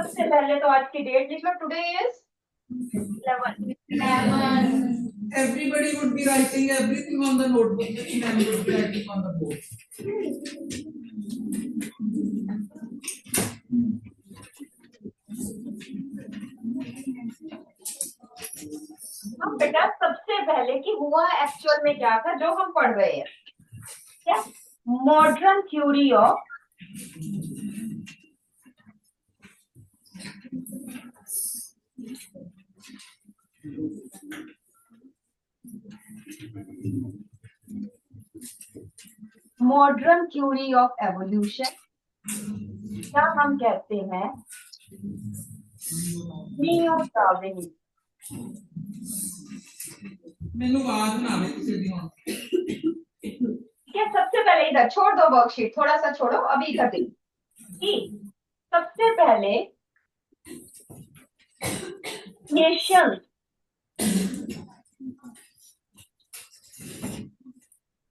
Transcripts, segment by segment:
सबसे पहले तो आज की डेट लिख लो, today is 11। Everybody would be writing everything on the notebook. Each man would be writing on the board. अब बेटा सबसे पहले कि हुआ एक्चुअल में क्या था जो हम पढ़ रहे हैं, क्या मॉडर्न थ्योरी ऑफ एवोल्यूशन, क्या हम कहते हैं न्यू डार्विनिज्म। मैंने आवाज ना आवे किसी दी हों। क्या सबसे पहले इधर छोड़ दो वर्कशीट, थोड़ा सा छोड़ो, अभी इधर देखिए। सबसे पहले nation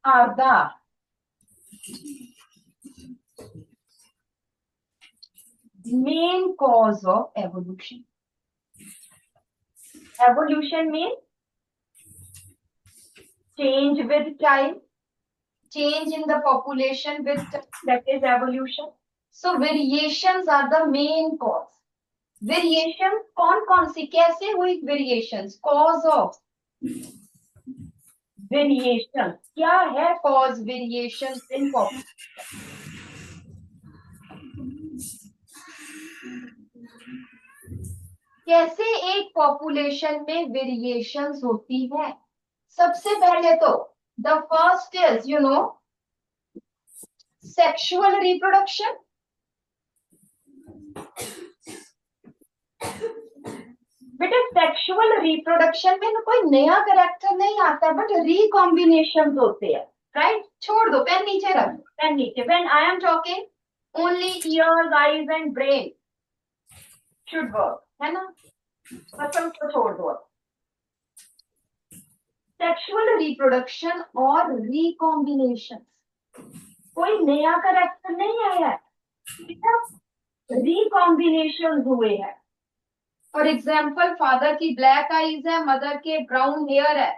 are the main cause of evolution. Evolution means change with time, change in the population with time, that is evolution. So variations are the main cause. Variations कौन सी कैसे हुई variations? Cause of variation क्या है? Cause variations in population. कैसे एक population में variations होती है? सबसे पहले तो the first is sexual reproduction. बेटा सेक्सुअल रिप्रोडक्शन में कोई नया कैरेक्टर नहीं आता, बट रिकॉम्बिनेशन होते हैं, राइट? छोड़ दो, पेन नीचे रख दो, पेन नीचे। When I am talking only years, eyes and brain should work, है ना? बस उसको छोड़ दो। सेक्सुअल रिप्रोडक्शन और रिकॉम्बिनेशन, कोई नया कैरेक्टर नहीं आया है, रिकॉम्बिनेशन हुए हैं। फॉर एग्जाम्पल फादर की ब्लैक आईज है, मदर के ब्राउन हेयर है,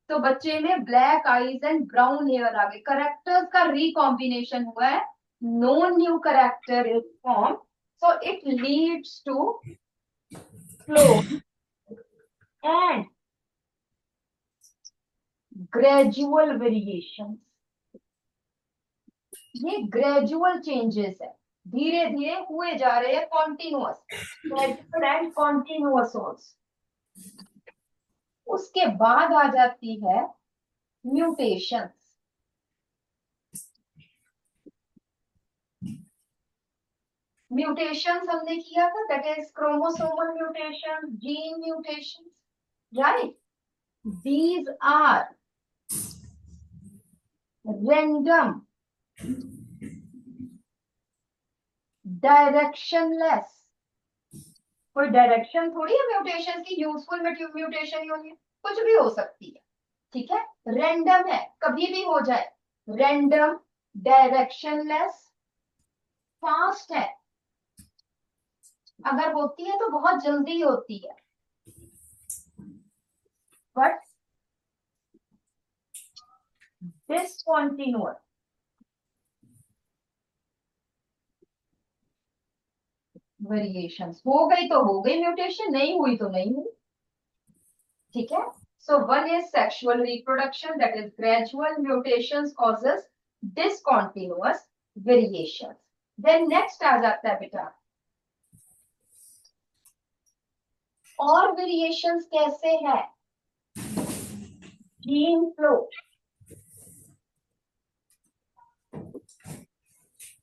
तो बच्चे में black eyes and brown hair आ गए, कैरेक्टर्स का रिकॉम्बिनेशन हुआ है, no new character is form, so it leads to slow and gradual variation. ये ग्रेजुअल चेंजेस है, धीरे धीरे हुए जा रहे हैं, continuous, gradual and continuous also. उसके बाद आ जाती है म्यूटेशंस। म्यूटेशंस हमने किया था, that is chromosomal mutation, gene mutations, right? These are random, directionless, कोई डायरेक्शन थोड़ी है म्यूटेशन की, यूजफुल म्यूटेशन होगी, कुछ भी हो सकती है, ठीक है? रैंडम है, कभी भी हो जाए, रैंडम, डायरेक्शनलेस, फास्ट है, अगर होती है तो बहुत जल्दी होती है, बट डिसकंटिन्यूअस। वेरिएशंस हो गई तो हो गई म्यूटेशन, नहीं हुई तो नहीं हुई, ठीक है? So one is sexual reproduction, that is gradual, mutations causes discontinuous variations. Then next आ जाता है बेटा और वेरिएशंस कैसे है? जीन फ्लो,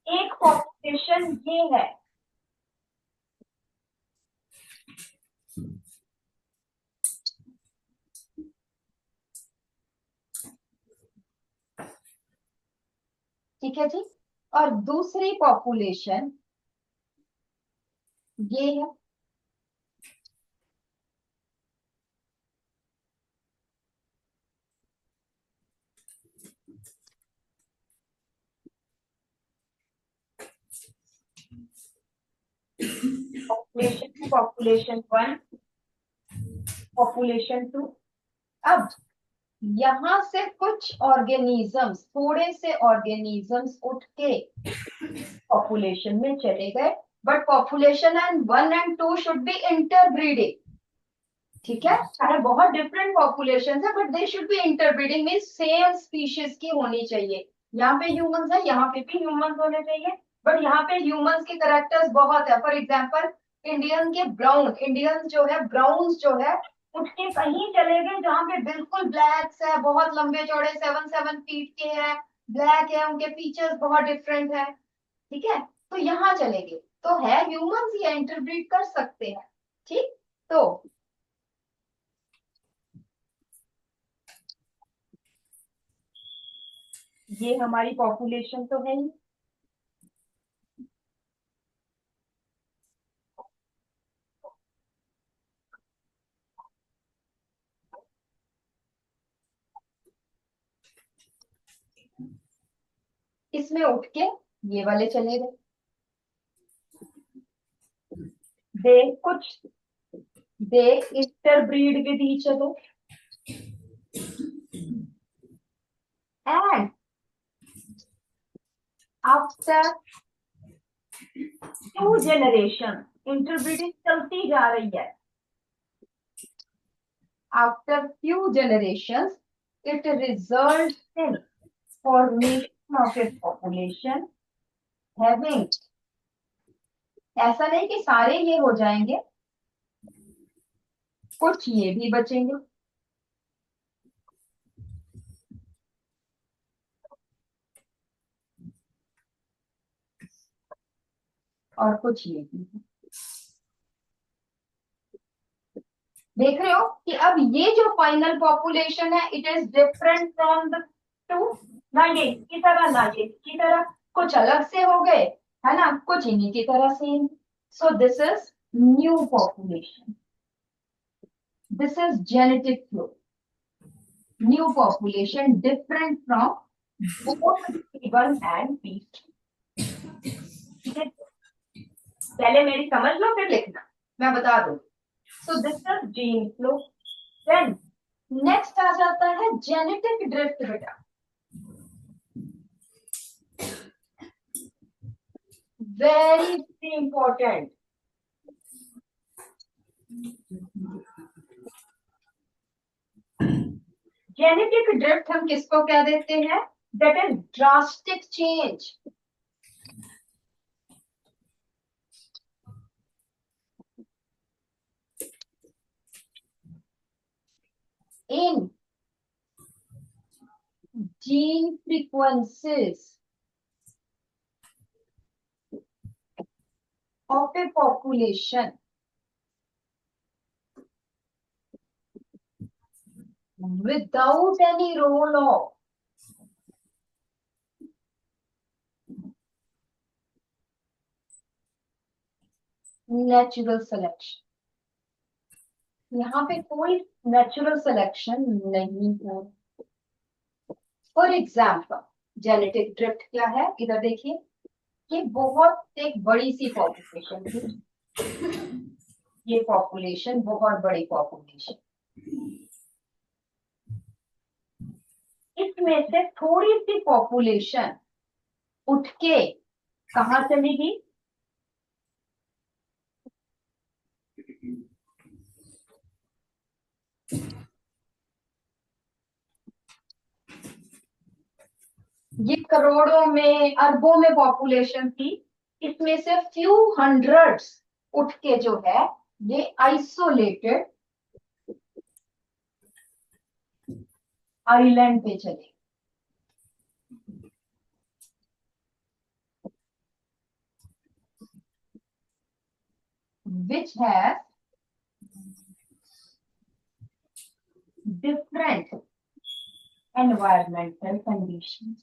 एक पॉपुलेशन ये है, ठीक है जी, और दूसरी पॉपुलेशन ये है, पॉपुलेशन 1, पॉपुलेशन 2। अब यहां से कुछ ऑर्गेनिजम्स, थोड़े से ऑर्गेनिजम्स उठ के पॉपुलेशन में चले गए, but population and 1 and 2 should be interbreeding. ठीक है, चाहे बहुत डिफरेंट पॉपुलेशन है but they should be interbreeding, mean same species की होनी चाहिए। यहाँ पे ह्यूमंस है, यहाँ पे भी ह्यूमंस होने चाहिए, बट यहाँ पे ह्यूमंस के करेक्टर्स बहुत है। फॉर एग्जाम्पल इंडियन के ब्राउन, इंडियन जो है ब्राउन जो है उठ के कहीं चले गए जहाँ पे बिल्कुल ब्लैक्स है, बहुत लंबे चौड़े 7-7 फीट के है, ब्लैक है, उनके फीचर्स बहुत डिफरेंट है। ठीक है, तो यहाँ चले गए, तो है ह्यूमंस, ये इंटरब्रीड कर सकते हैं। ठीक, तो ये हमारी पॉपुलेशन तो है ही। इसमें उठ के ये वाले चले गए, दे कुछ they interbreed with each other and after 2 generation, interbreeding चलती जा रही है। After few generations it results in formation of a population having, ऐसा नहीं कि सारे ये हो जाएंगे, कुछ ये भी बचेंगे, और कुछ ये भी। देख रहे हो कि अब ये जो फाइनल पॉपुलेशन है it is different from the two, ना ये की तरह ना ये की तरह, कुछ अलग से हो गए, है ना, कुछ इन्हीं की तरह same. So this is new population, this is genetic flow, new population different from both P1 and P2। ठीक है, पहले मेरी समझ लो फिर लिखना, मैं बता दूं। So this is gene flow. Then next आ जाता है genetic drift बेटा, very very important। Genetic drift हम किसको क्या देते हैं? That is drastic change in gene frequencies of a population without any role of natural selection। यहाँ पे कोई नेचुरल सिलेक्शन नहीं है। फॉर एग्जाम्पल जेनेटिक ड्रिफ्ट क्या है, इधर देखिए, ये बहुत एक बड़ी सी पॉपुलेशन थी, ये पॉपुलेशन बहुत बड़ी पॉपुलेशन, इसमें से थोड़ी सी पॉपुलेशन उठ के कहाँ चलेगी? ये करोड़ों में अरबों में पॉपुलेशन थी, इसमें से फ्यू हंड्रेड्स उठ के जो है ये आइसोलेटेड आइलैंड पे चले, which has different environmental conditions।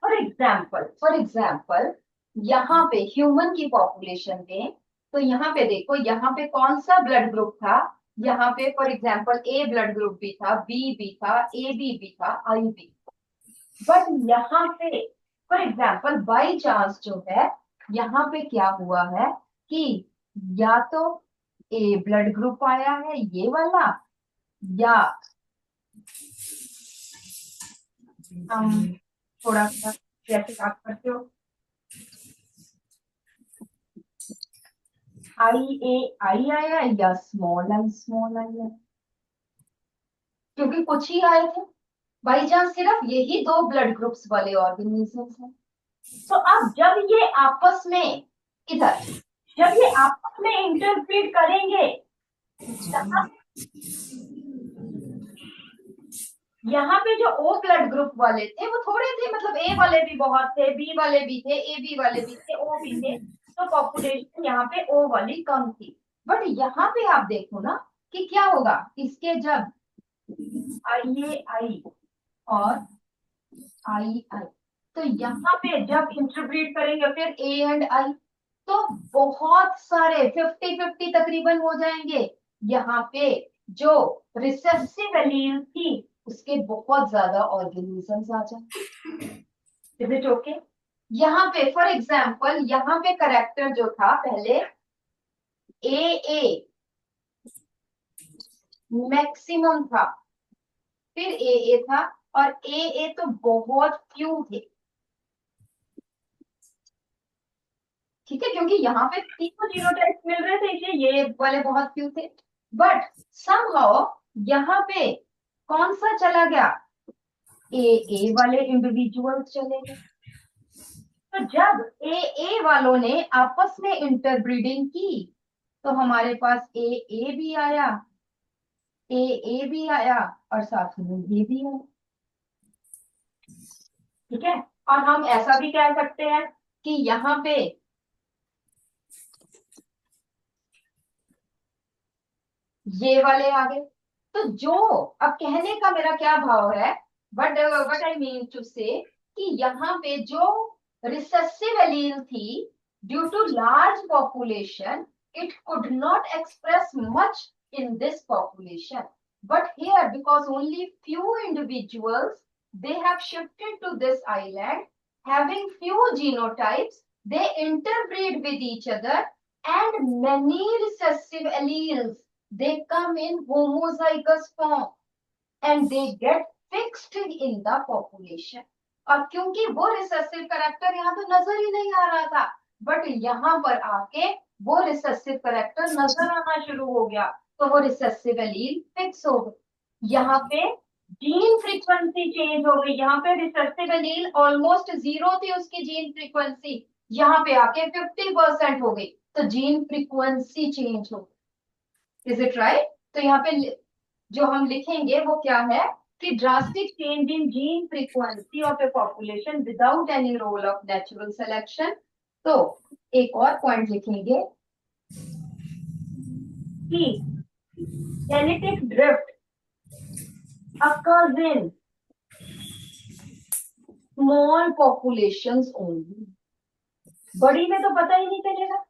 For example यहाँ पे ह्यूमन की पॉपुलेशन में, तो यहाँ पे देखो, यहाँ पे कौन सा ब्लड ग्रुप था, यहाँ पे for example A blood group भी था, बी भी था, ए बी भी था, आई भी। बट यहाँ पे फॉर एग्जाम्पल बाई चांस जो है यहाँ पे क्या हुआ है कि या तो ए ब्लड ग्रुप आया है ये वाला, या हम थोड़ा सा जैसे आप करते हो आई आया या स्मॉल आई है, क्योंकि कुछ ही आए थे बाई चांस, सिर्फ यही दो ब्लड ग्रुप्स वाले ऑर्गेनिजम्स हैं। तो अब जब ये आपस में इधर जब ये आपस में इंटरफीड करेंगे, यहाँ पे जो ओ ब्लड ग्रुप वाले थे वो थोड़े थे, मतलब ए वाले भी बहुत थे, बी वाले भी थे, ए बी वाले भी थे, ओ भी थे, तो पॉपुलेशन यहाँ पे ओ वाली कम थी। बट यहाँ पे आप देखो ना कि क्या होगा, इसके जब आई और आई, तो यहाँ पे जब इंटरप्रेट करेंगे फिर ए एंड आई, तो बहुत सारे 50-50 तकरीबन हो जाएंगे। यहाँ पे जो रिसेसिव एलील थी उसके बहुत ज्यादा ऑर्गेनिजम्स आ जाए। Is it okay? यहाँ पे फॉर एग्जाम्पल यहाँ पे करेक्टर जो था पहले ए मैक्सिमम था, फिर ए था, और ए तो बहुत फ्यू थे। ठीक है, क्योंकि यहाँ पे तीनों जीनोटाइप मिल रहे थे इसलिए ये वाले बहुत फ्यू थे। बट समहाउ यहाँ पे कौन सा चला गया, ए वाले इंडिविजुअल्स चले गए। तो जब ए वालों ने आपस में इंटरब्रीडिंग की तो हमारे पास ए भी आया, ए भी आया, और साथ में ये भी आया। ठीक है, और हम ऐसा भी कह सकते हैं कि यहाँ पे ये वाले आ गए। तो जो अब कहने का मेरा क्या भाव है, बट आई मीन टू से कि यहाँ पे जो रिसेसिव एलील थी, due to large population it could not express much in this population, but here because only few individuals they have shifted to this island having few genotypes, they interbreed with each other, and many recessive alleles they come in homozygous form and they get fixed in the population. और क्योंकि वो recessive character यहाँ तो नजर ही नहीं आ रहा था, but यहाँ पर आके वो रिसेसिव करेक्टर नजर आना शुरू हो गया, तो वो रिसेसिव एलील फिक्स हो गई। यहाँ पे जीन फ्रीक्वेंसी चेंज हो गई, यहाँ पे रिसेसिव एलील ऑलमोस्ट जीरो थी उसकी जीन फ्रीक्वेंसी, यहाँ पे आके 50% हो गई, तो जीन फ्रीक्वेंसी चेंज हो गई। Is it right? तो यहाँ पे जो हम लिखेंगे वो क्या है कि drastic change in gene frequency of a population without any role of natural selection. तो एक और पॉइंट लिखेंगे कि genetic drift occurs in small populations only, बड़ी में तो पता ही नहीं चलेगा।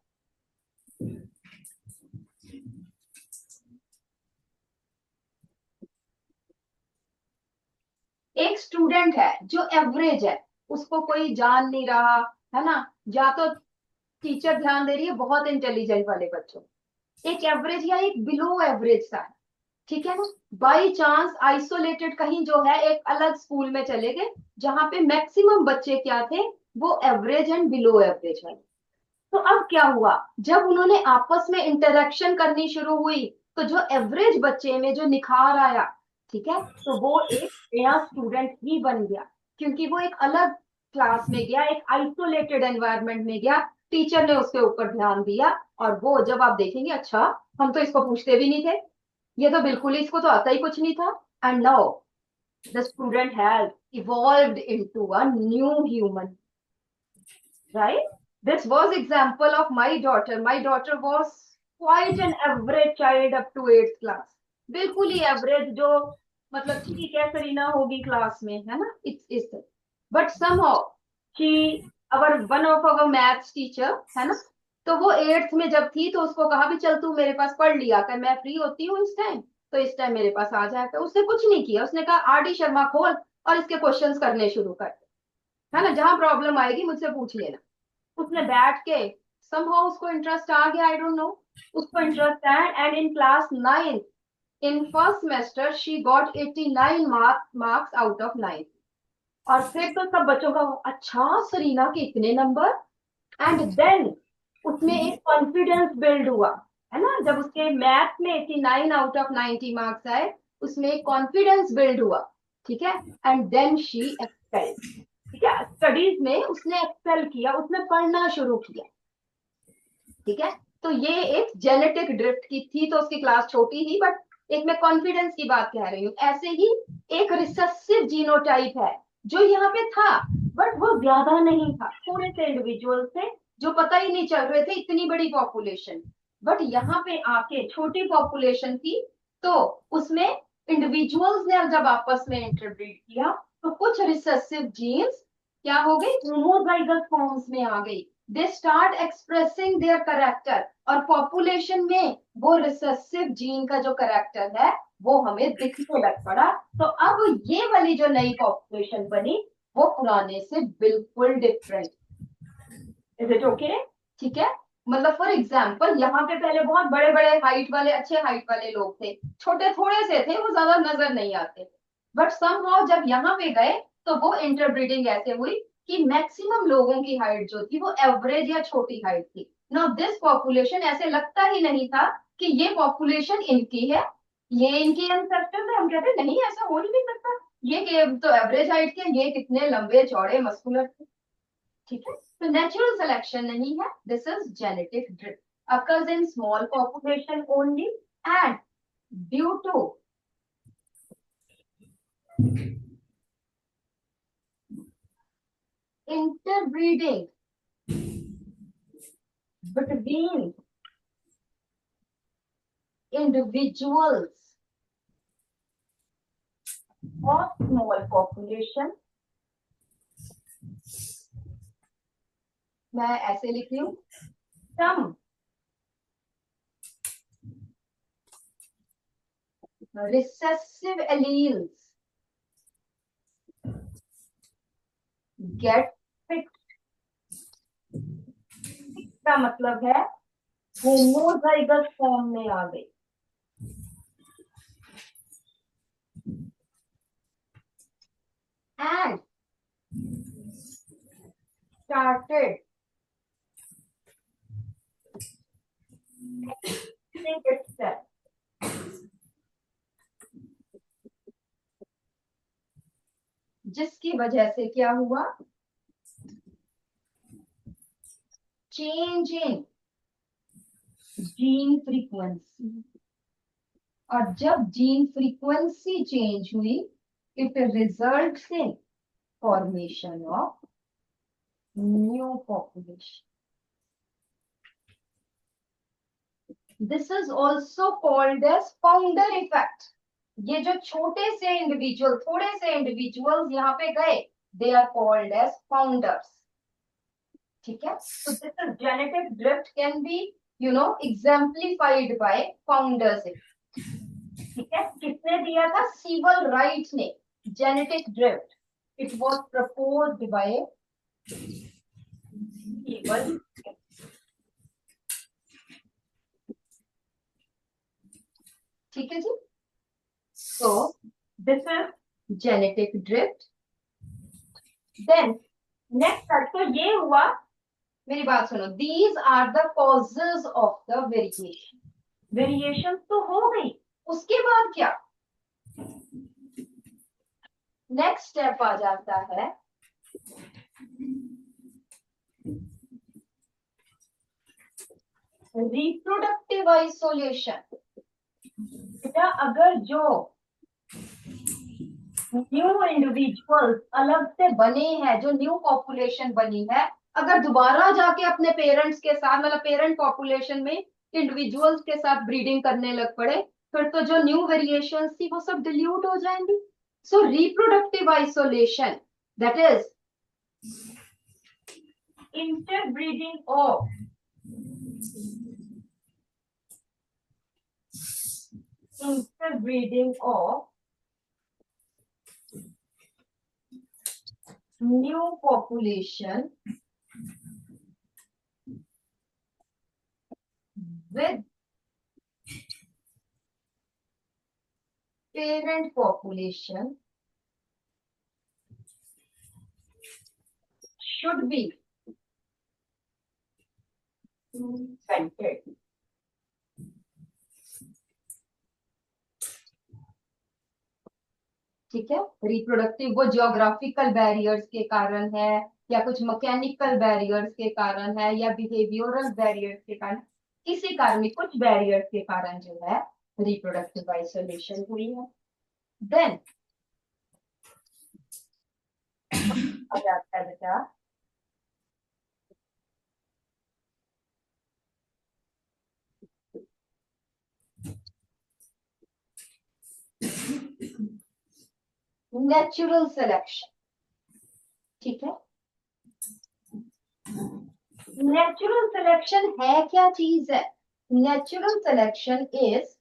एक स्टूडेंट है जो एवरेज है, उसको कोई जान नहीं रहा है ना, या तो टीचर ध्यान दे रही है बहुत इंटेलिजेंट वाले बच्चों, एक एवरेज या एक बिलो एवरेज सा है, ठीक है ना, बाई चांस आइसोलेटेड कहीं जो है एक अलग स्कूल में चले गए जहां पे मैक्सिमम बच्चे क्या थे, वो एवरेज एंड बिलो एवरेज वाले। तो अब क्या हुआ, जब उन्होंने आपस में इंटरेक्शन करनी शुरू हुई तो जो एवरेज बच्चे में जो निखार आया, ठीक है, तो वो एक नया स्टूडेंट ही बन गया, क्योंकि वो एक अलग क्लास में गया, एक आइसोलेटेड एनवायरनमेंट में गया, टीचर ने उसके ऊपर ध्यान दिया, और वो जब आप देखेंगे अच्छा हम तो इसको पूछते भी नहीं थे, ये तो बिल्कुल ही इसको तो आता ही कुछ नहीं था, and now the student has evolved into a new human, right? This was example of my daughter. My daughter was quite an average child up to 8th class. बिल्कुल ही एवरेज, जो मतलब ठीक है सरीना होगी क्लास में, है ना, it's but somehow she our one of our maths teacher, है ना, तो वो 8th में जब थी तो उसको कहा भी चल तू मेरे पास पढ़ लिया कर, मैं फ्री होती हूँ इस टाइम, तो इस टाइम मेरे पास आ जाएगा। उसने कुछ नहीं किया, उसने कहा आर डी शर्मा खोल और इसके क्वेश्चंस करने शुरू कर, है ना, जहां प्रॉब्लम आएगी मुझसे पूछ लेना। उसने बैठ के somehow उसको इंटरेस्ट आ गया, आई डोंट नो, उसको इंटरेस्ट है, and in class 9 in first semester she got 89 marks out of 9। और फिर तो सब बच्चों का अच्छा सरीना के इतने नंबर, एंड देन उसमें एक कॉन्फिडेंस बिल्ड हुआ, है ना, जब उसके मैथ में 89 आउट ऑफ 90 मार्क्स आए, उसमें एक कॉन्फिडेंस बिल्ड हुआ, ठीक है, एंड देन शी एक्सेल, ठीक है, स्टडीज में उसने एक्सेल किया, उसने पढ़ना शुरू किया, ठीक है। तो ये एक जेनेटिक ड्रिफ्ट की थी, तो उसकी क्लास छोटी थी, बट एक मैं कॉन्फिडेंस की बात कह रही हूँ। ऐसे ही एक रिसेसिव जीनोटाइप है जो यहाँ पे था, बट वो ज्यादा नहीं था, थोड़े से इंडिविजुअल थे जो पता ही नहीं चल रहे थे, इतनी बड़ी पॉपुलेशन, बट यहाँ पे आके छोटी पॉपुलेशन थी, तो उसमें इंडिविजुअल्स ने जब आपस में इंटरब्रीड किया, तो कुछ रिसेसिव जीन्स क्या हो गई, होमोजाइगस फॉर्म्स में आ गई, they start expressing there character, और पॉपुलेशन में वो रिसेसिव जीन का जो करेक्टर है वो हमें दिखने लग पड़ा। तो अब ये वाली जो नई पॉपुलेशन बनी वो पुराने से बिल्कुल डिफरेंट। Is it okay? ठीक है, मतलब फॉर एग्जाम्पल यहाँ पे पहले बहुत बड़े बड़े हाइट वाले, अच्छे हाइट वाले लोग थे, छोटे थोड़े से थे, वो ज्यादा नजर नहीं आते, बट समहाउ जब यहाँ पे गए तो वो इंटरब्रीडिंग ऐसे हुई कि मैक्सिमम लोगों की हाइट जो थी वो एवरेज या छोटी हाइट थी। नाउ दिस पॉपुलेशन, ऐसे लगता ही नहीं था कि ये पॉपुलेशन इनकी है, ये इनकी एंसेस्टर्स है, हम कहते नहीं ऐसा हो ही नहीं सकता, ये तो एवरेज हाइट के, ये कितने लंबे चौड़े मस्कुलर थे, ठीक है। तो नेचुरल सिलेक्शन नहीं है, this is genetic drift, occurs in small population only, and due to interbreeding between individuals of small population, मैं ऐसे लिख रही हूँ, some recessive alleles get fixed, का मतलब है होमोजाइगस फॉर्म में आ गई, and started itself, जिसकी वजह से क्या हुआ, चेंज इन जीन फ्रीक्वेंसी, और जब जीन फ्रीक्वेंसी चेंज हुई, it results in formation of new population. This is also called as founder effect. ये जो छोटे से इंडिविजुअल, थोड़े से इंडिविजुअल्स यहाँ पे गए, they are called as founders, ठीक है। तो this is genetic drift can be exemplified by founders, ठीक है। किसने दिया था, सीवल राइट ने, genetic drift, it was proposed by Sewall, ठीक है जी। तो this is genetic drift. Then next तो ये हुआ, मेरी बात सुनो, these are the causes of the variation, variation तो हो गई, उसके बाद क्या, नेक्स्ट स्टेप आ जाता है रिप्रोडक्टिव आइसोलेशन। बेटा अगर जो न्यू इंडिविजुअल्स अलग से बने हैं, जो न्यू पॉपुलेशन बनी है, अगर दोबारा जाके अपने पेरेंट्स के साथ, मतलब पेरेंट पॉपुलेशन में इंडिविजुअल्स के साथ ब्रीडिंग करने लग पड़े, फिर तो जो न्यू वेरिएशंस थी वो सब डिल्यूट हो जाएंगी। So reproductive isolation, that is interbreeding of interbreeding of new population with parent population should be prevented. ठीक है, रिप्रोडक्टिव वो जियोग्राफिकल बैरियर्स के कारण है, या कुछ मैकेनिकल बैरियर्स के कारण है, या बिहेवियरल बैरियर्स के कारण, किसी कारण में कुछ बैरियर्स के कारण जो है रिप्रोडक्टिव आइसोलेशन हुई है। देन आ जाता है बेटा नेचुरल सिलेक्शन। ठीक है, नेचुरल सिलेक्शन है क्या चीज है? Natural selection is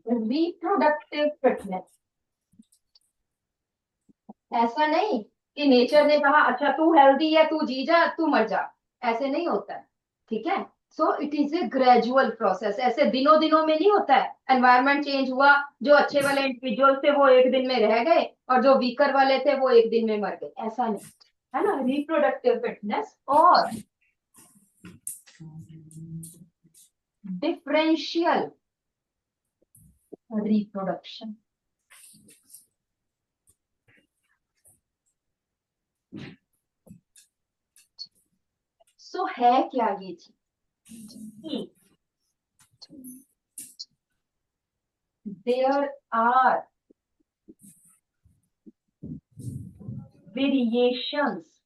reproductive fitness. ऐसा नहीं कि नेचर ने कहा अच्छा तू हेल्दी है, तू जी जा, तू मर जा, ऐसे नहीं होता है। ठीक है, so it is a gradual process, ऐसे दिनों दिनों में नहीं होता है। एनवायरमेंट चेंज हुआ, जो अच्छे वाले इंडिविजुअल थे वो एक दिन में रह गए, और जो वीकर वाले थे वो एक दिन में मर गए, ऐसा नहीं है ना। रिप्रोडक्टिव फिटनेस और डिफरेंशियल रिप्रोडक्शन। सो है क्या ये चीज? There are variations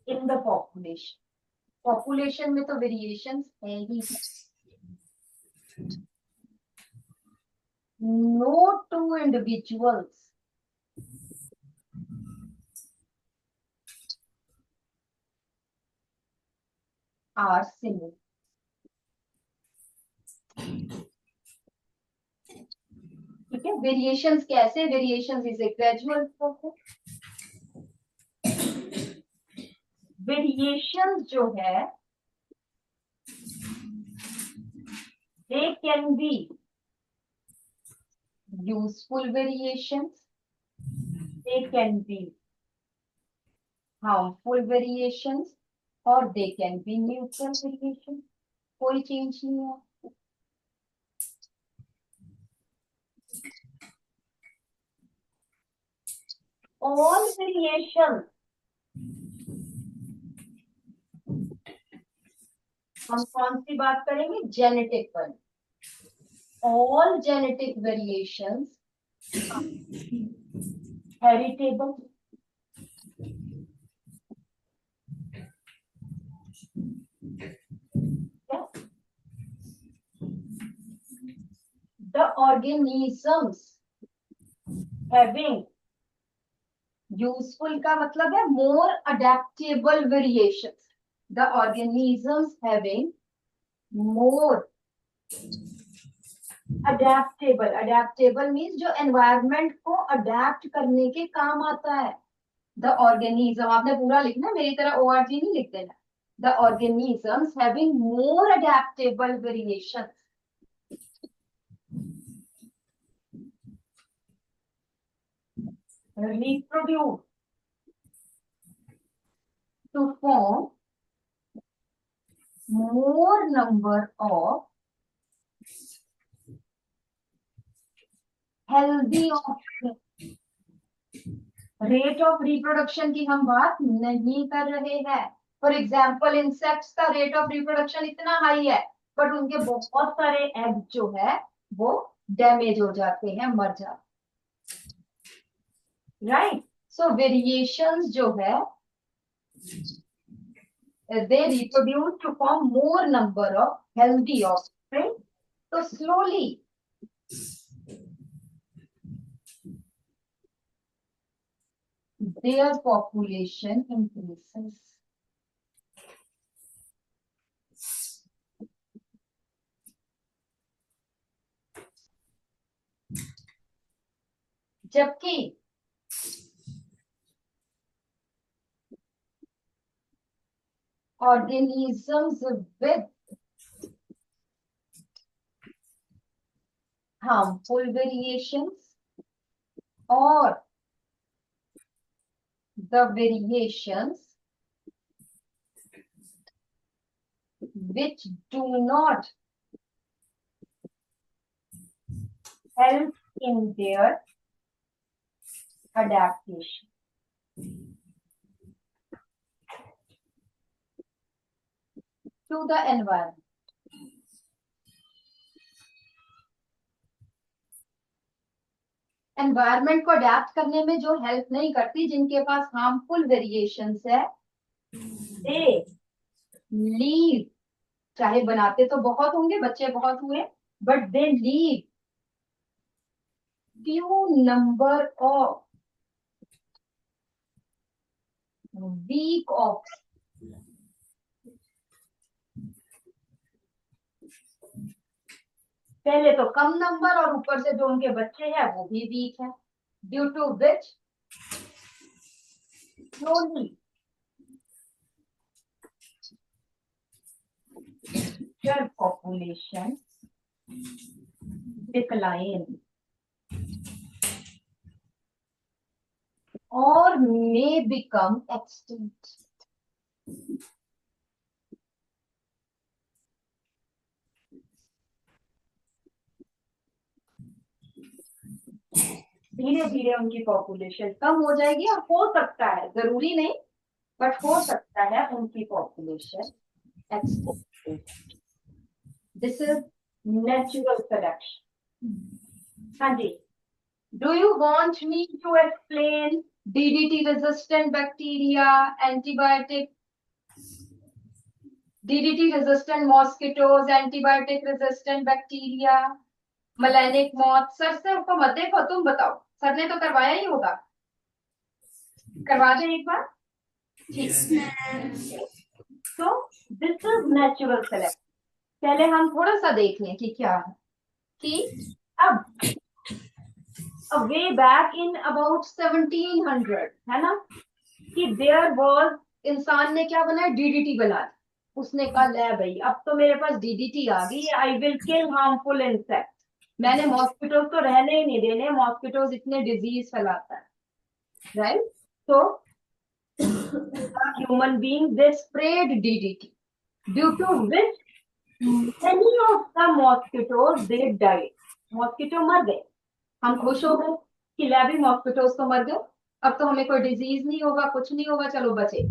in the population. Population में तो वेरिएशंस है ही। No two individuals are similar. ठीक है, वेरिएशंस कैसे? Variations is a gradual process. Variations जो है they can be useful variations, they can be harmful variations, और they can be neutral variations। कोई चेंज नहीं है। All variations, हम कौन सी बात करेंगे? जेनेटिक पर। All genetic variations are heritable. The organisms having useful का मतलब है more adaptable variations. The organisms having more adaptable means जो environment को adapt करने के काम आता है। The organism आपने पूरा लिखना, मेरी तरह org नहीं लिख देना। The organisms having more adaptable variations reproduce to form more number of healthy offspring। Rate of reproduction की हम बात नहीं कर रहे हैं। फॉर एग्जाम्पल इंसेक्ट्स का रेट ऑफ रिप्रोडक्शन इतना हाई है, बट उनके बहुत सारे एग जो है वो डैमेज हो जाते हैं, मर जाते हैं। राइट, सो वेरिएशंस जो है they reproduce to form more number of healthy offspring, so slowly their population increases। जबकि organisms with harmful variations or the variations which do not help in their adaptation. To the environment. Environment को adapt करने में जो help नहीं करती, जिनके पास harmful variations है, दे leave, चाहे बनाते तो बहुत होंगे, बच्चे बहुत हुए, but they leave few number of weak offspring. पहले तो कम नंबर और ऊपर से जो उनके बच्चे हैं वो भी वीक है, due to which slowly their population decline or may become extinct. धीरे धीरे उनकी पॉपुलेशन कम हो जाएगी और हो सकता है, जरूरी नहीं, बट हो सकता है उनकी population extinct. This is natural selection. हाँ जी, do you want me to explain DDT resistant bacteria, antibiotic, DDT resistant mosquitoes, antibiotic resistant bacteria, melanic moth? Sir से उसको मत देखो, तुम बताओ, सर ने तो करवाया ही होगा, करवा दे एक बार. ठीक. तो दिस इज नेचुरल सिलेक्शन. पहले हम थोड़ा सा देख लें कि क्या है. कि अब वे बैक इन अबाउट 1700 है ना, कि देयर वाज, इंसान ने क्या बनाया, DDT बना. उसने कहा ले भाई अब तो मेरे पास DDT आ गई, I will kill harmful insect. मैंने मॉस्किटोज तो रहने ही नहीं देने, मॉस्किटोज इतने डिजीज फैलाता है, राइट? तो human being they spread DDT, due to which many of the mosquitoes they died. Mosquito मर गए. हम खुश हो गए कि ले भी मॉस्किटोज तो मर गए, अब तो हमें कोई डिजीज नहीं होगा, कुछ नहीं होगा, चलो बचे.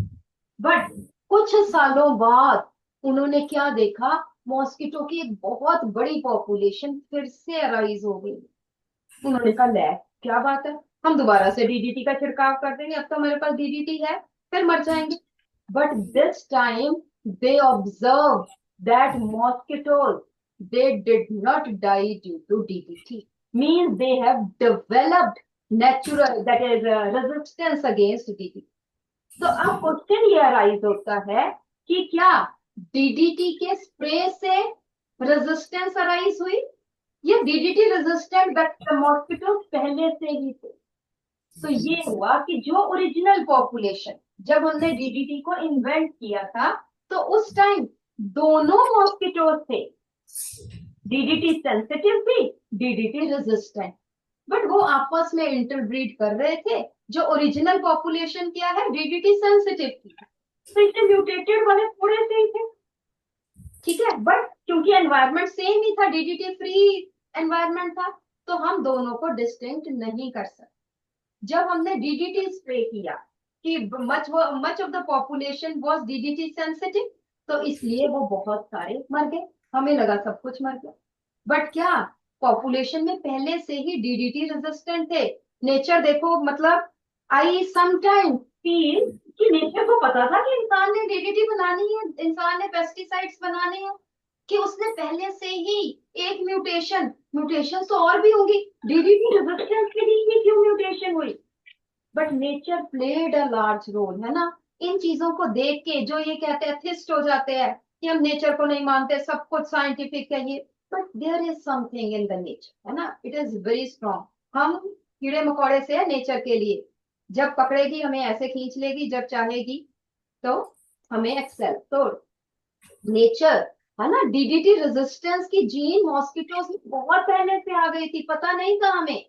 बट कुछ सालों बाद उन्होंने क्या देखा, मॉस्किटो की एक बहुत बड़ी पॉपुलेशन फिर से अराइज हो गई. उन्होंने कहा ले क्या बात है, हम दोबारा से DDT का छिड़काव कर देंगे, अब तो हमारे पास DDT है, फिर मर जाएंगे. But this time they observe that mosquitoes they did not die due to DDT, means they have developed natural, that is resistance against DDT. तो अब क्वेश्चन ये अराइज होता है कि क्या DDT के स्प्रे से रेजिस्टेंस अराइज हुई या DDT रेजिस्टेंट मॉस्किटो पहले से ही थे? तो ये हुआ कि जो ओरिजिनल पॉपुलेशन, जब उन्होंने DDT को इन्वेंट किया था, तो उस टाइम दोनों मॉस्किटोज थे, DDT सेंसिटिव भी, DDT रेजिस्टेंट, बट वो आपस में इंटरब्रीड कर रहे थे. जो ओरिजिनल पॉपुलेशन क्या है, DDT सेंसिटिव की, तो इससे म्यूटेटेड वाले थोड़े से ही थे, ठीक है. बट क्योंकि एनवायरनमेंट सेम ही था, DDT फ्री एनवायरनमेंट था, तो हम दोनों को डिस्टिंक्ट नहीं कर सकते. जब हमने DDT स्प्रे किया कि much of the population was DDT sensitive, तो इसलिए वो बहुत सारे मर गए, हमें लगा सब कुछ मर गया. बट क्या पॉपुलेशन में पहले से ही DDT रेजिस्टेंट थे? नेचर देखो, मतलब आई समटाइम फील कि नेचर को पता था कि इंसान ने DDT बनानी है, इंसान ने पेस्टिसाइड्स बनाने हैं, कि उसने पहले से ही एक म्यूटेशन तो और भी होगी, DDT रेजिस्टेंस के लिए ही क्यों म्यूटेशन हुई? But nature played a large role, है ना. इन चीजों को देख के जो ये कहते हैं, थिस्ट हो जाते हैं कि हम नेचर को नहीं मानते, सब कुछ साइंटिफिक है ये, but there is something in the nature, है ना, इट इज वेरी स्ट्रॉन्ग. हम कीड़े मकोड़े से है नेचर के लिए, जब पकड़ेगी हमें ऐसे खींच लेगी, जब चाहेगी तो हमें एक्सेल। तो नेचर है ना, डीडीटी रेजिस्टेंस की जीन मॉस्किटोज में बहुत पहले से आ गई थी, पता नहीं था हमें।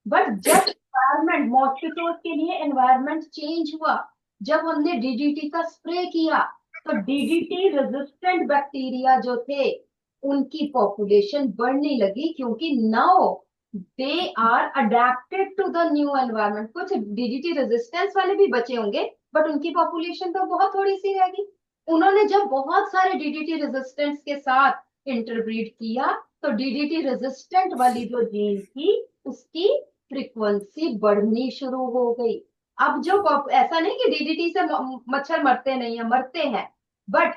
बट जब एनवायरमेंट मॉस्किटोज के लिए एनवायरमेंट चेंज हुआ, जब हमने डीडीटी का स्प्रे किया, तो डीडीटी रेजिस्टेंट बैक्टीरिया जो थे उनकी पॉपुलेशन बढ़ने लगी, क्योंकि now they are adapted to the new environment. कुछ डीडीटी रेजिस्टेंस वाले भी बचे होंगे, बट उनकी पॉपुलेशन तो बहुत थोड़ी सी रहेगी। उन्होंने जब बहुत सारे डीडीटी रेजिस्टेंस के साथ इंटरब्रीड किया, तो डीडीटी रेजिस्टेंट वाली जो जीन थी उसकी फ्रीक्वेंसी बढ़नी शुरू हो गई। अब जो ऐसा नहीं कि डीडीटी से मच्छर मरते नहीं है, मरते हैं, बट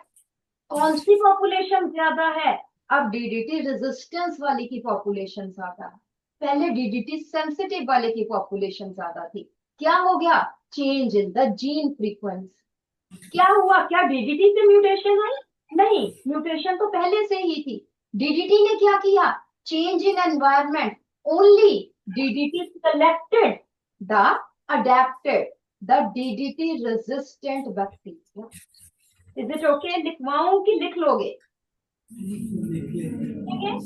कौन सी पॉपुलेशन ज्यादा है? अब डीडीटी रेजिस्टेंस वाली की पॉपुलेशन ज्यादा है, पहले डीडीटी सेंसिटिव वाले की पॉपुलेशन ज्यादा थी। क्या हो गया? Change in the gene frequency. क्या हुआ? क्या डीडीटी से म्यूटेशन आई? नहीं, म्यूटेशन तो पहले से ही थी। डीडीटी ने क्या किया? Change in environment, only DDT selected the adapted the DDT resistant bacteria. Is it okay? लिखवाऊं कि लिख लोगे? ठीक है,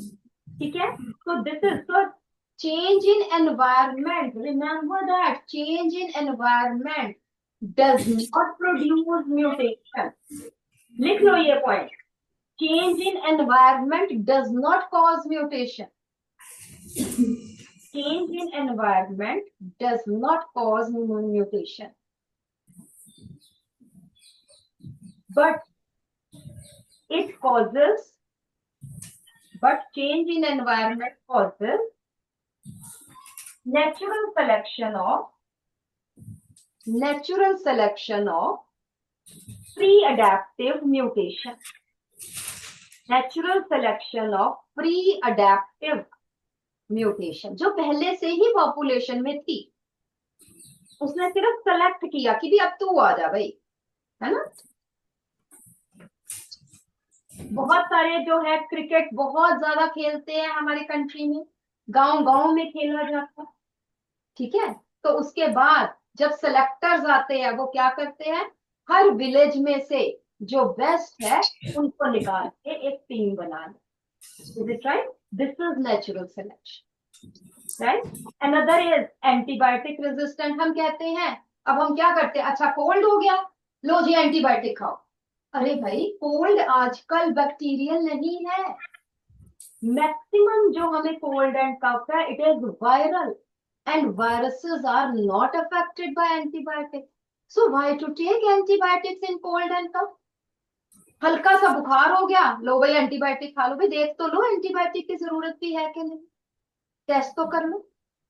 ठीक है। So this is so change in environment. Remember that change in environment does not produce mutation. लिख लो ये point. Change in environment does not cause mutation. Change in environment does not cause mutation. But it causes, but change in environment causes natural selection of pre-adaptive mutation. Natural selection of pre-adaptive mutation, जो पहले से ही population में थी, उसने सिर्फ select किया कि भी अब तू आ जा भाई, है ना। बहुत सारे जो है क्रिकेट बहुत ज्यादा खेलते हैं हमारे कंट्री में, गांव गांव में खेला जाता है, ठीक है। तो उसके बाद जब सेलेक्टर्स आते हैं, वो क्या करते हैं? हर विलेज में से जो बेस्ट है उनको निकाल के एक टीम बना ले। Is it right? This is natural selection, right. Another is antibiotic resistant. हम कहते हैं, अब हम क्या करते हैं? अच्छा कोल्ड हो गया, लो जी एंटीबायोटिक खाओ। अरे भाई, कोल्ड आजकल बैक्टीरियल नहीं है। मैक्सिमम जो हमें कोल्ड एंड कफ है, it is viral, and viruses are not affected by antibiotics. So why to take antibiotics in cold and cough? हल्का सा बुखार हो गया, लो भाई एंटीबायोटिक खा लो। भाई देख तो लो एंटीबायोटिक की जरूरत भी है कि नहीं, टेस्ट तो कर लो।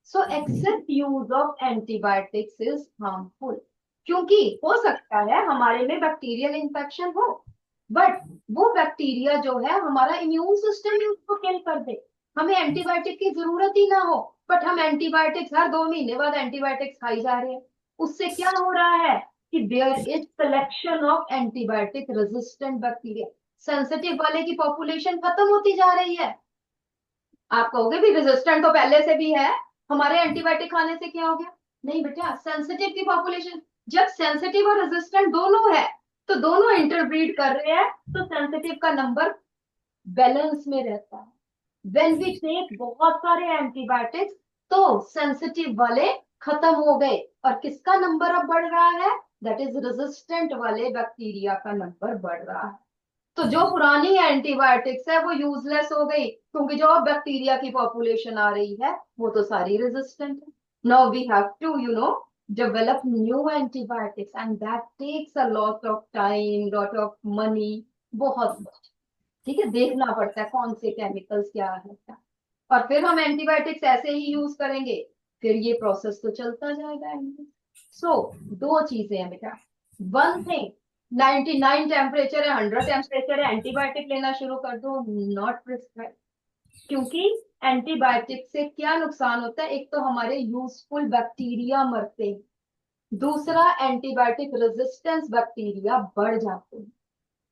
So excess use of antibiotics is harmful, क्योंकि हो सकता है हमारे में बैक्टीरियल इंफेक्शन हो, बट वो बैक्टीरिया जो है हमारा इम्यून सिस्टम ही उसको किल कर दे, हमें एंटीबायोटिक की जरूरत ही ना हो, बट हम एंटीबायोटिक्स हर 2 महीने बाद एंटीबायोटिक्स खाई जा रहे हैं। उससे क्या हो रहा है कि there is selection of antibiotic resistant bacteria. Sensitive वाले की पॉपुलेशन खत्म होती जा रही है। आप कहोगे भी रेजिस्टेंट तो पहले से भी है, हमारे एंटीबायोटिक खाने से क्या हो गया? नहीं बेटा, सेंसिटिव की पॉपुलेशन, जब सेंसिटिव और रेजिस्टेंट दोनों है तो दोनों इंटरब्रीड कर रहे हैं, तो सेंसिटिव का नंबर बैलेंस में रहता है। व्हेन वी टेक बहुत सारे एंटीबायोटिक्स, तो सेंसिटिव वाले खत्म हो गए, और किसका नंबर अब बढ़ रहा है? दैट इज रेजिस्टेंट वाले बैक्टीरिया का नंबर बढ़ रहा है। तो जो पुरानी एंटीबायोटिक्स है वो यूजलेस हो गई, क्योंकि जो बैक्टीरिया की पॉपुलेशन आ रही है वो तो सारी रेजिस्टेंट है। Now we have to develop new antibiotics, and that takes a lot of time, lot of money, बहुत कुछ, ठीक है। देखना पड़ता है कौन से केमिकल्स क्या है क्या, और फिर हम एंटीबायोटिक्स ऐसे ही यूज करेंगे, फिर ये प्रोसेस तो चलता जाएगा। सो दो चीजें हैं बेटा, वन थिंग 99 टेम्परेचर है, 100 टेम्परेचर है, एंटीबायोटिक लेना शुरू कर दो, नॉट प्रिस्क्राइब। क्योंकि एंटीबायोटिक से क्या नुकसान होता है? एक तो हमारे यूजफुल बैक्टीरिया मरते हैं, दूसरा एंटीबायोटिक रेजिस्टेंस बैक्टीरिया बढ़ जाते हैं,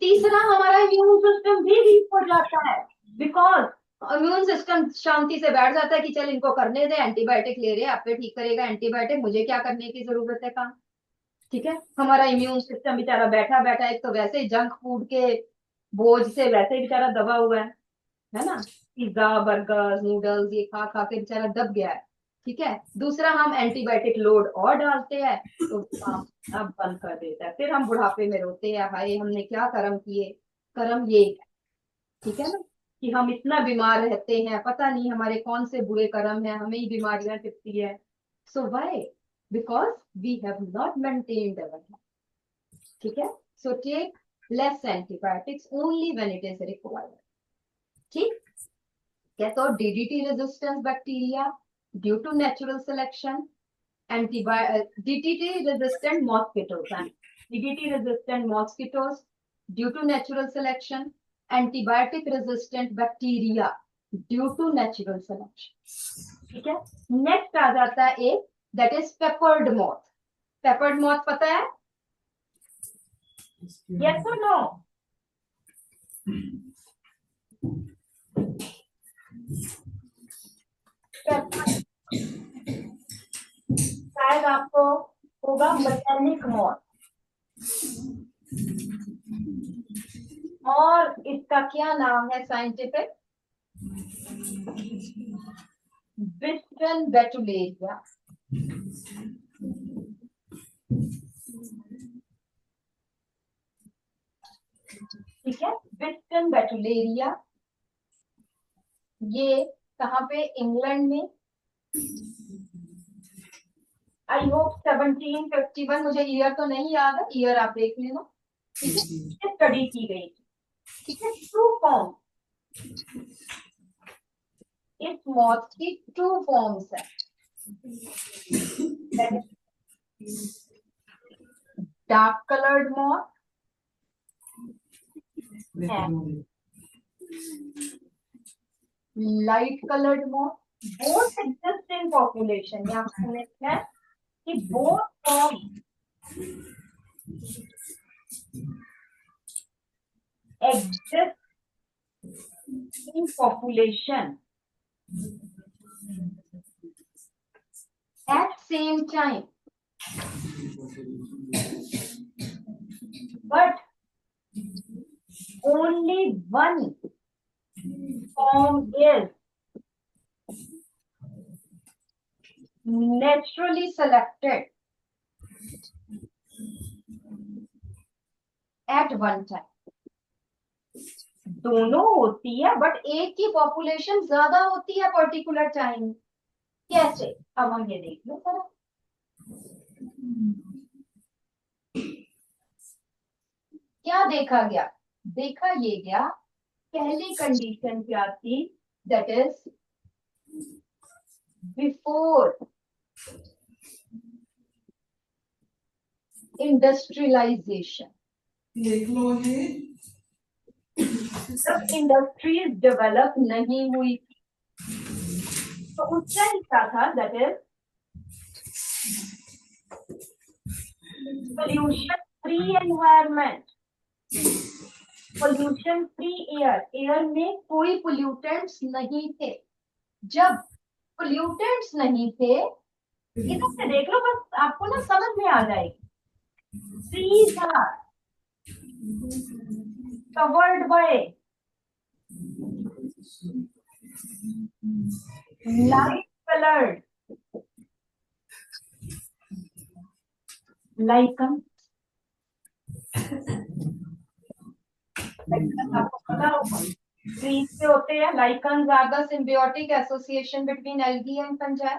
तीसरा हमारा इम्यून सिस्टम भी वीक हो जाता है, बिकॉज इम्यून सिस्टम शांति से बैठ जाता है कि चल इनको करने दे, एंटीबायोटिक ले रहे हैं, आपे ठीक करेगा एंटीबायोटिक, मुझे क्या करने की जरूरत है काम। ठीक है, हमारा इम्यून सिस्टम बेचारा बैठा बैठा, एक तो वैसे ही जंक फूड के बोझ से वैसे ही बेचारा दबा हुआ है ना, पिज्जा बर्गर नूडल्स ये खा खा के बेचारा दब गया है। ठीक है, दूसरा हम एंटीबायोटिक लोड और डालते हैं तो काम अब बंद कर देता है, फिर हम बुढ़ापे में रोते हैं, हाय हमने क्या कर्म किए। कर्म ये है, ठीक है ना, कि हम इतना बीमार रहते हैं, पता नहीं हमारे कौन से बुरे कर्म है, हमें ही बीमारियां टिपती है। So why, because we have not maintained our health. ठीक है, so take less antibiotics only when it is required. ठीक है, तो DDT resistance bacteria due to natural selection, DDT resistant mosquitoes and DDT resistant mosquitoes due to natural selection, antibiotic resistant bacteria due to natural selection। ठीक है, next आ जाता है एक, that is peppered moth. Peppered moth पता है, yes और no? शायद आपको होगा मैकेनिक मॉथ, और इसका क्या नाम है साइंटिफिक, विस्टन बेटुलेरिया। ठीक है, विस्टन बेटुलेरिया, ये कहाँ पे, इंग्लैंड में, आई होप 1751, मुझे ईयर तो नहीं याद है, ईयर आप देख लेना। ठीक है, स्टडी की गई। ठीक है, टू फॉर्म, इस मॉथ की टू फॉर्म्स है, dark coloured moth and light colored moth, both exist in population। यहाँ पर लिखा है कि both forms exist in population at same time, but only one form is naturally selected at one time। दोनों होती है but एक की पॉपुलेशन ज्यादा होती है पर्टिकुलर टाइम। कैसे, अब हम ये देख लो जरा। क्या देखा गया, देखा ये गया, पहली कंडीशन क्या थी, दैट इज बिफोर इंडस्ट्रियलाइजेशन। देख लो ये, जब इंडस्ट्रीज डेवलप नहीं हुई थी तो उसका हिस्सा था, that is pollution free environment, pollution free air, air में कोई पोल्यूटेंट्स नहीं थे। जब पोल्यूटेंट्स नहीं थे, इधर से देख लो बस, आपको ना समझ में आ जाएगी। Trees are covered by light colored lichen। आपको पता होगा ट्रीज से होते हैं lichens, are the symbiotic association between algae and fungi.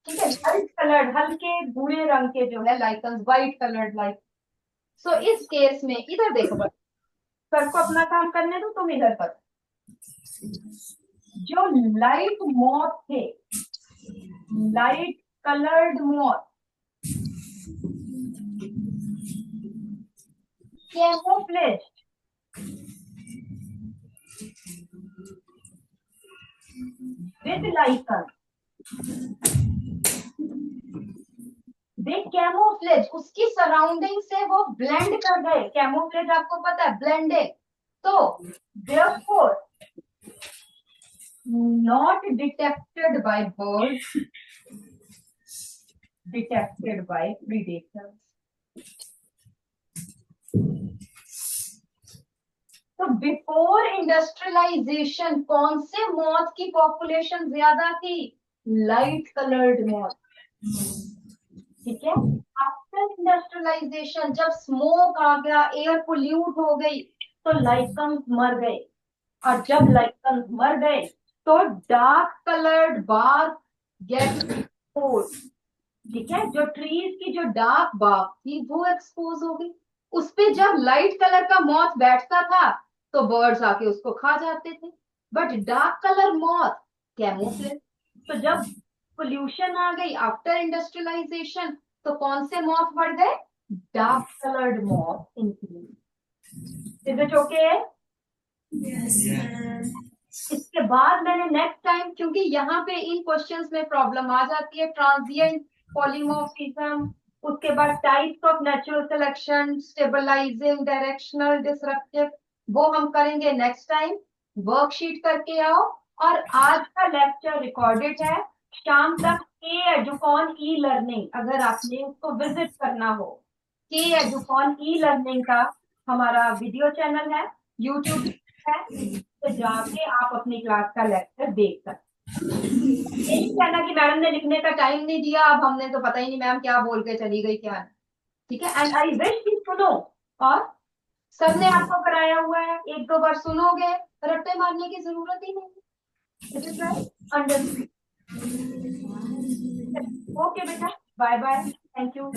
ठीक है, लाइट कलर्ड, हल्के भूरे रंग के जो है लाइकन्स, व्हाइट कलर्ड लाइक। सो इस केस में इधर देखो बस, सर को अपना काम करने दो, तुम इधर पर। जो लाइट मॉथ थे, light coloured moth, camouflage with lichen, they camouflage, उसकी सराउंडिंग से वो ब्लेंड कर गए। कैमोफ्लेज आपको पता है, ब्लेंडिंग। तो therefore not detected by birds, detected by predators. तो बिफोर इंडस्ट्रियलाइजेशन कौन से मॉथ की पॉपुलेशन ज्यादा थी? लाइट कलर्ड मॉथ, ठीक है। आफ्टर इंडस्ट्रियलाइजेशन जब स्मोक आ गया, एयर पोल्यूट हो गई, तो लाइकन्स मर गए, और जब लाइकन्स मर गए तो dark coloured bark get expose, ठीक है। जो ट्रीज की जो डार्क बार्क थी वो एक्सपोज हो गई, उस पे जब लाइट कलर का मॉथ बैठता था तो बर्ड्स आके उसको खा जाते थे। But dark colour moth camouflage, तो जब पोल्यूशन आ गई आफ्टर इंडस्ट्रियलाइजेशन तो कौन से मॉथ बढ़ गए? Dark coloured moth increase. Is it okay? इसके बाद मैंने नेक्स्ट टाइम, क्योंकि यहाँ पे इन क्वेश्चंस में प्रॉब्लम आ जाती है, ट्रांजिएंट पॉलीमॉर्फिज्म, उसके बाद types of natural selection, stabilising, directional, disruptive, वो हम करेंगे नेक्स्ट टाइम। वर्कशीट करके आओ, और आज का लेक्चर रिकॉर्डेड है, शाम तक के एजुकॉन ई लर्निंग, अगर आपने उसको विजिट करना हो, के एजुकॉन ई लर्निंग का हमारा वीडियो चैनल है, यूट्यूब है, तो जाके आप अपनी क्लास का लेक्चर देख सकते। यही कहना कि मैडम ने लिखने का टाइम नहीं दिया, अब हमने तो पता ही नहीं मैम क्या बोल के चली गई क्या, ठीक है। एंड आई विश कि सुनो, और सर ने आपको कराया हुआ है, एक दो बार सुनोगे, रट्टे मारने की जरूरत ही नहीं। अंडरस्टूड? ओके बेटा, बाय बाय, थैंक यू।